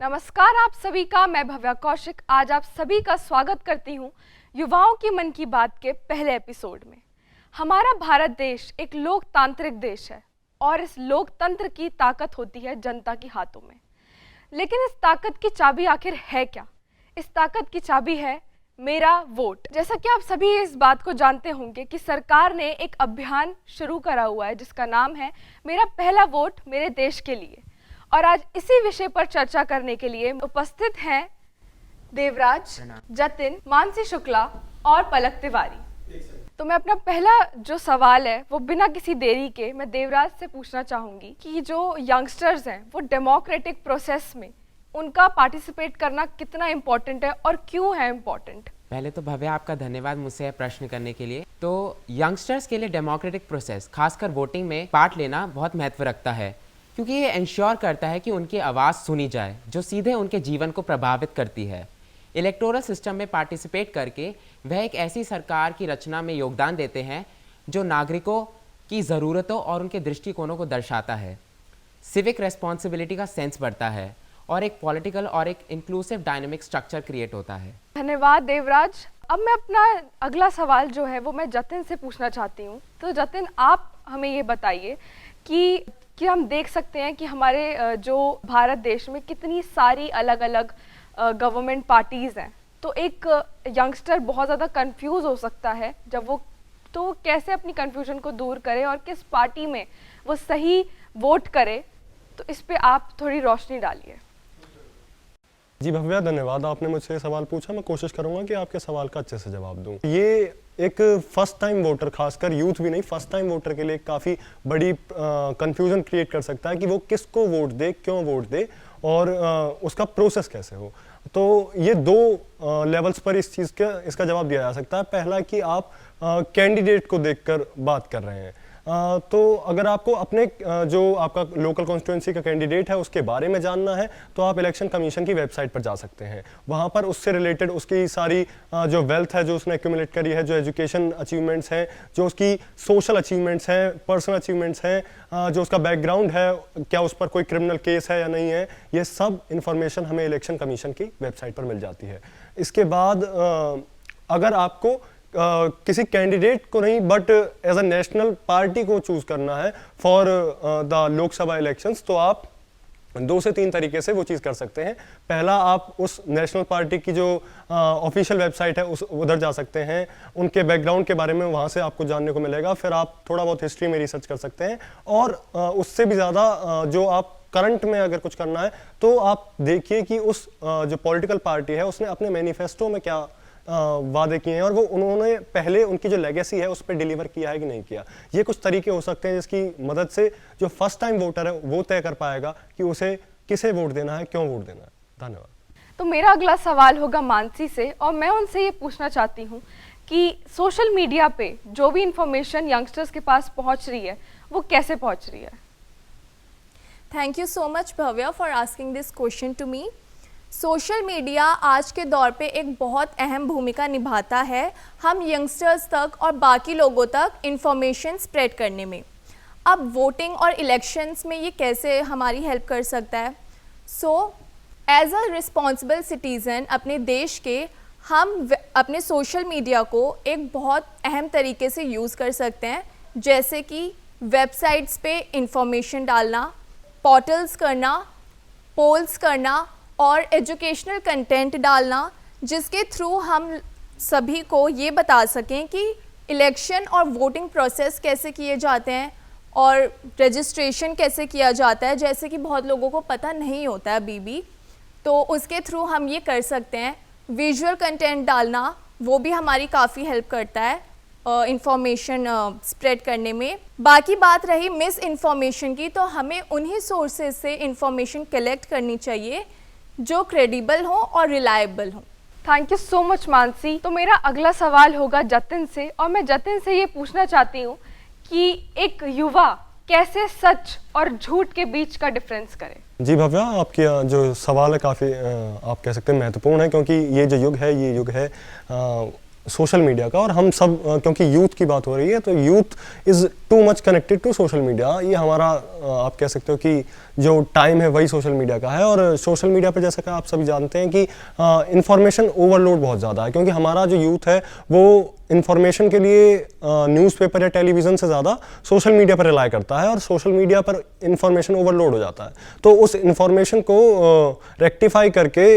नमस्कार आप सभी का, मैं भव्या कौशिक आज आप सभी का स्वागत करती हूँ युवाओं की मन की बात के पहले एपिसोड में। हमारा भारत देश एक लोकतांत्रिक देश है और इस लोकतंत्र की ताकत होती है जनता के हाथों में। लेकिन इस ताकत की चाबी आखिर है क्या? इस ताकत की चाबी है मेरा वोट। जैसा कि आप सभी इस बात को जानते होंगे कि सरकार ने एक अभियान शुरू करा हुआ है जिसका नाम है मेरा पहला वोट मेरे देश के लिए। और आज इसी विषय पर चर्चा करने के लिए उपस्थित हैं देवराज, जतिन, मानसी शुक्ला और पलक तिवारी। तो मैं अपना पहला जो सवाल है वो बिना किसी देरी के मैं देवराज से पूछना चाहूँगी कि जो यंगस्टर्स हैं वो डेमोक्रेटिक प्रोसेस में उनका पार्टिसिपेट करना कितना इम्पोर्टेंट है और क्यों है इम्पोर्टेंट? पहले तो भव्या आपका धन्यवाद मुझसे यह प्रश्न करने के लिए। तो यंगस्टर्स के लिए डेमोक्रेटिक प्रोसेस खासकर वोटिंग में पार्ट लेना बहुत महत्व रखता है, क्योंकि ये इंश्योर करता है कि उनकी आवाज़ सुनी जाए जो सीधे उनके जीवन को प्रभावित करती है। इलेक्टोरल सिस्टम में पार्टिसिपेट करके वह एक ऐसी सरकार की रचना में योगदान देते हैं जो नागरिकों की ज़रूरतों और उनके दृष्टिकोणों को दर्शाता है। सिविक रेस्पॉन्सिबिलिटी का सेंस बढ़ता है और एक पॉलिटिकल और एक इंक्लूसिव डायनेमिक स्ट्रक्चर क्रिएट होता है। धन्यवाद देवराज। अब मैं अपना अगला सवाल जो है वो मैं जतिन से पूछना चाहती हूँ। तो जतिन, आप हमें ये बताइए कि हम देख सकते हैं कि हमारे जो भारत देश में कितनी सारी अलग अलग गवर्नमेंट पार्टीज़ हैं। तो एक यंगस्टर बहुत ज़्यादा कंफ्यूज हो सकता है जब वो कैसे अपनी कंफ्यूजन को दूर करे और किस पार्टी में वो सही वोट करे। तो इस पे आप थोड़ी रोशनी डालिए। जी भव्या, धन्यवाद। आपने मुझसे ये सवाल पूछा, मैं कोशिश करूंगा कि आपके सवाल का अच्छे से जवाब दूं। ये एक फर्स्ट टाइम वोटर, खासकर यूथ भी नहीं, फर्स्ट टाइम वोटर के लिए काफ़ी बड़ी कंफ्यूजन क्रिएट कर सकता है कि वो किसको वोट दे, क्यों वोट दे और उसका प्रोसेस कैसे हो। तो ये दो लेवल्स पर इसका जवाब दिया जा सकता है। पहला कि आप कैंडिडेट को देखकर बात कर रहे हैं। तो अगर आपको अपने जो आपका लोकल कॉन्स्टिट्यूंसी का कैंडिडेट है उसके बारे में जानना है तो आप इलेक्शन कमीशन की वेबसाइट पर जा सकते हैं। वहाँ पर उससे रिलेटेड उसकी सारी जो वेल्थ है जो उसने एक्यूमुलेट करी है, जो एजुकेशन अचीवमेंट्स हैं, जो उसकी सोशल अचीवमेंट्स हैं, पर्सनल अचीवमेंट्स हैं, जो उसका बैकग्राउंड है, क्या उस पर कोई क्रिमिनल केस है या नहीं है, ये सब इंफॉर्मेशन हमें इलेक्शन कमीशन की वेबसाइट पर मिल जाती है। इसके बाद अगर आपको किसी कैंडिडेट को नहीं but as a national party को चूज करना है फॉर द लोकसभा इलेक्शंस, तो आप 2 से 3 तरीके से वो चीज़ कर सकते हैं। पहला, आप उस नेशनल पार्टी की जो ऑफिशियल वेबसाइट है उधर जा सकते हैं, उनके बैकग्राउंड के बारे में वहाँ से आपको जानने को मिलेगा। फिर आप थोड़ा बहुत हिस्ट्री में रिसर्च कर सकते हैं और उससे भी ज़्यादा जो आप करंट में अगर कुछ करना है तो आप देखिए कि उस जो पॉलिटिकल पार्टी है उसने अपने मैनिफेस्टो में क्या वादे किए हैं और वो उन्होंने पहले उनकी जो लेगेसी है उस पर डिलीवर किया है कि नहीं किया। ये कुछ तरीके हो सकते हैं जिसकी मदद से जो फर्स्ट टाइम वोटर है वो तय कर पाएगा कि उसे किसे वोट देना है, क्यों वोट देना है। धन्यवाद। तो मेरा अगला सवाल होगा मानसी से और मैं उनसे ये पूछना चाहती हूँ कि सोशल मीडिया पे जो भी इंफॉर्मेशन यंगस्टर्स के पास पहुँच रही है वो कैसे पहुँच रही है? Thank you so much Bhavya for asking this question to me. Social media आज के दौर पे एक बहुत अहम भूमिका निभाता है हम यंगस्टर्स तक और बाकी लोगों तक इंफॉर्मेशन स्प्रेड करने में। अब वोटिंग और इलेक्शंस में ये कैसे हमारी हेल्प कर सकता है? एज अ रिस्पॉन्सिबल सिटीज़न अपने देश के, हम अपने सोशल मीडिया को एक बहुत अहम तरीके से यूज़ कर सकते हैं, जैसे कि वेबसाइट्स पे इंफॉर्मेशन डालना, पोर्टल्स करना, पोल्स करना और एजुकेशनल कंटेंट डालना, जिसके थ्रू हम सभी को ये बता सकें कि इलेक्शन और वोटिंग प्रोसेस कैसे किए जाते हैं और रजिस्ट्रेशन कैसे किया जाता है, जैसे कि बहुत लोगों को पता नहीं होता है अभी भी। तो उसके थ्रू हम ये कर सकते हैं। विजुअल कंटेंट डालना वो भी हमारी काफ़ी हेल्प करता है इंफॉर्मेशन स्प्रेड करने में। बाकी बात रही मिस इन्फॉर्मेशन की, तो हमें उन्हीं सोर्सेज से इंफॉर्मेशन कलेक्ट करनी चाहिए जो क्रेडिबल हो और रिलायबल हो। Thank you so much Mansi. तो मेरा अगला सवाल होगा जतिन से और मैं जतिन से ये पूछना चाहती हूँ कि एक युवा कैसे सच और झूठ के बीच का डिफरेंस करे। जी भव्या, आपकी जो सवाल है काफ़ी आप कह सकते हैं महत्वपूर्ण है, क्योंकि ये जो युग है सोशल मीडिया का, और हम सब क्योंकि यूथ की बात हो रही है तो youth is too much connected to social media. ये हमारा आप कह सकते हो कि जो टाइम है वही सोशल मीडिया का है। और सोशल मीडिया पर जैसा कि आप सभी जानते हैं कि इंफॉर्मेशन ओवरलोड बहुत ज़्यादा है, क्योंकि हमारा जो यूथ है वो इंफॉर्मेशन के लिए न्यूज़पेपर या टेलीविज़न से ज़्यादा सोशल मीडिया पर रिलाई करता है, और सोशल मीडिया पर इंफॉर्मेशन ओवरलोड हो जाता है। तो उस इंफॉर्मेशन को रेक्टिफाई करके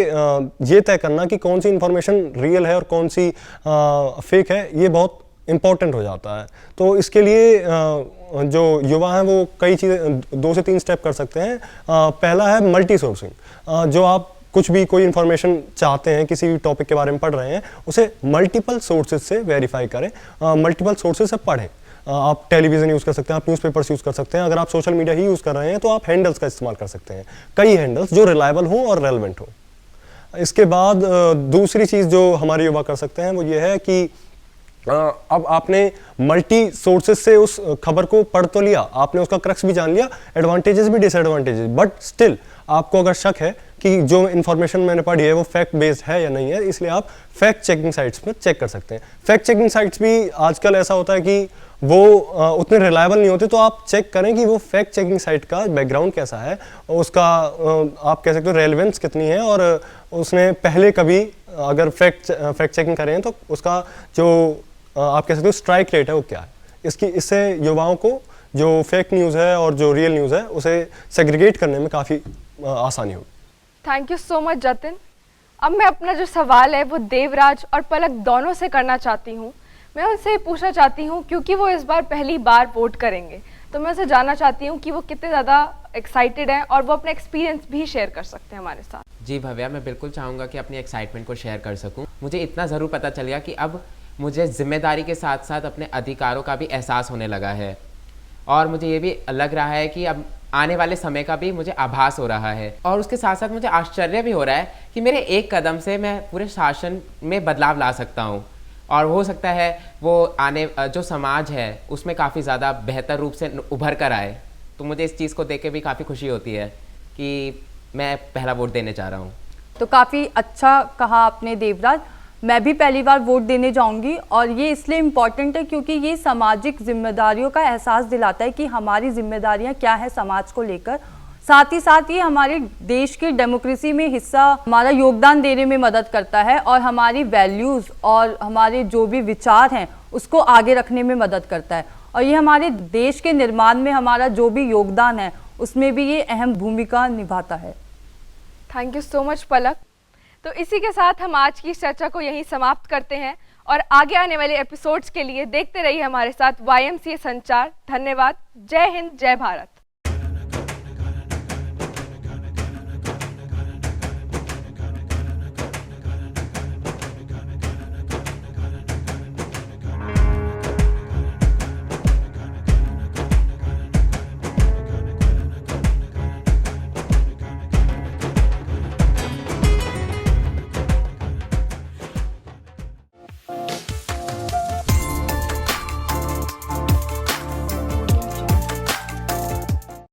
ये तय करना कि कौन सी इंफॉर्मेशन रियल है और कौन सी फेक है, ये बहुत इम्पॉर्टेंट हो जाता है। तो इसके लिए जो युवा हैं वो कई चीज़ें 2 से 3 स्टेप कर सकते हैं। पहला है मल्टी सोर्सिंग। जो आप कुछ भी कोई इन्फॉर्मेशन चाहते हैं, किसी भी टॉपिक के बारे में पढ़ रहे हैं, उसे मल्टीपल सोर्सेज से वेरीफाई करें, मल्टीपल सोर्सेज से पढ़ें। आप टेलीविज़न यूज़ कर सकते हैं, आप न्यूज़पेपर्स यूज़ कर सकते हैं। अगर आप सोशल मीडिया ही यूज़ कर रहे हैं तो आप हैंडल्स का इस्तेमाल कर सकते हैं, कई हैंडल्स जो रिलायबल हों और रेलेवेंट हों। इसके बाद दूसरी चीज़ जो हमारे युवा कर सकते हैं वो ये है कि अब आपने मल्टी सोर्सेज से उस खबर को पढ़ तो लिया, आपने उसका क्रक्स भी जान लिया, एडवांटेजेस भी डिसएडवांटेजेस, बट स्टिल आपको अगर शक है कि जो इन्फॉर्मेशन मैंने पढ़ी है वो फैक्ट बेस्ड है या नहीं है, इसलिए आप फैक्ट चेकिंग साइट्स पर चेक कर सकते हैं। फैक्ट चेकिंग साइट्स भी आजकल ऐसा होता है कि वो उतने रिलायबल नहीं होते, तो आप चेक करें कि वो फैक्ट चेकिंग साइट का बैकग्राउंड कैसा है, उसका आप कह सकते हो रेलेवेंस कितनी है, और उसने पहले कभी अगर फैक्ट चेकिंग करें तो उसका जो आप कह सकते हो स्ट्राइक रेट है वो क्या है। इससे युवाओं को जो फेक न्यूज़ है और जो रियल न्यूज़ है उसे सेग्रीगेट करने में काफ़ी आसानी होगी। Thank you so much Jatin. अब मैं अपना जो सवाल है वो देवराज और पलक दोनों से करना चाहती हूँ। मैं उनसे पूछना चाहती हूँ, क्योंकि वो इस बार पहली बार वोट करेंगे, तो मैं उनसे जानना चाहती हूँ कि वो कितने ज़्यादा एक्साइटेड हैं और वो अपना एक्सपीरियंस भी शेयर कर सकते हैं हमारे साथ। जी भव्या, मैं बिल्कुल चाहूँगा कि अपनी एक्साइटमेंट को शेयर कर सकूँ। मुझे इतना ज़रूर पता चल गया कि अब मुझे जिम्मेदारी के साथ साथ अपने अधिकारों का भी एहसास होने लगा है, और मुझे ये भी लग रहा है कि अब आने वाले समय का भी मुझे आभास हो रहा है। और उसके साथ साथ मुझे आश्चर्य भी हो रहा है कि मेरे एक कदम से मैं पूरे शासन में बदलाव ला सकता हूँ, और हो सकता है वो आने जो समाज है उसमें काफ़ी ज़्यादा बेहतर रूप से उभर कर आए। तो मुझे इस चीज़ को देख के भी काफ़ी खुशी होती है कि मैं पहला वोट देने जा रहा हूँ। तो काफ़ी अच्छा कहा आपने देवराज। मैं भी पहली बार वोट देने जाऊंगी, और ये इसलिए इम्पॉर्टेंट है क्योंकि ये सामाजिक जिम्मेदारियों का एहसास दिलाता है कि हमारी जिम्मेदारियां क्या है समाज को लेकर। साथ ही साथ ये हमारे देश की डेमोक्रेसी में हिस्सा हमारा योगदान देने में मदद करता है, और हमारी वैल्यूज़ और हमारे जो भी विचार हैं उसको आगे रखने में मदद करता है, और ये हमारे देश के निर्माण में हमारा जो भी योगदान है उसमें भी ये अहम भूमिका निभाता है। थैंक यू सो मच पलक। तो इसी के साथ हम आज की चर्चा को यहीं समाप्त करते हैं, और आगे आने वाले एपिसोड्स के लिए देखते रहिए हमारे साथ YMCA संचार। धन्यवाद। जय हिंद, जय भारत।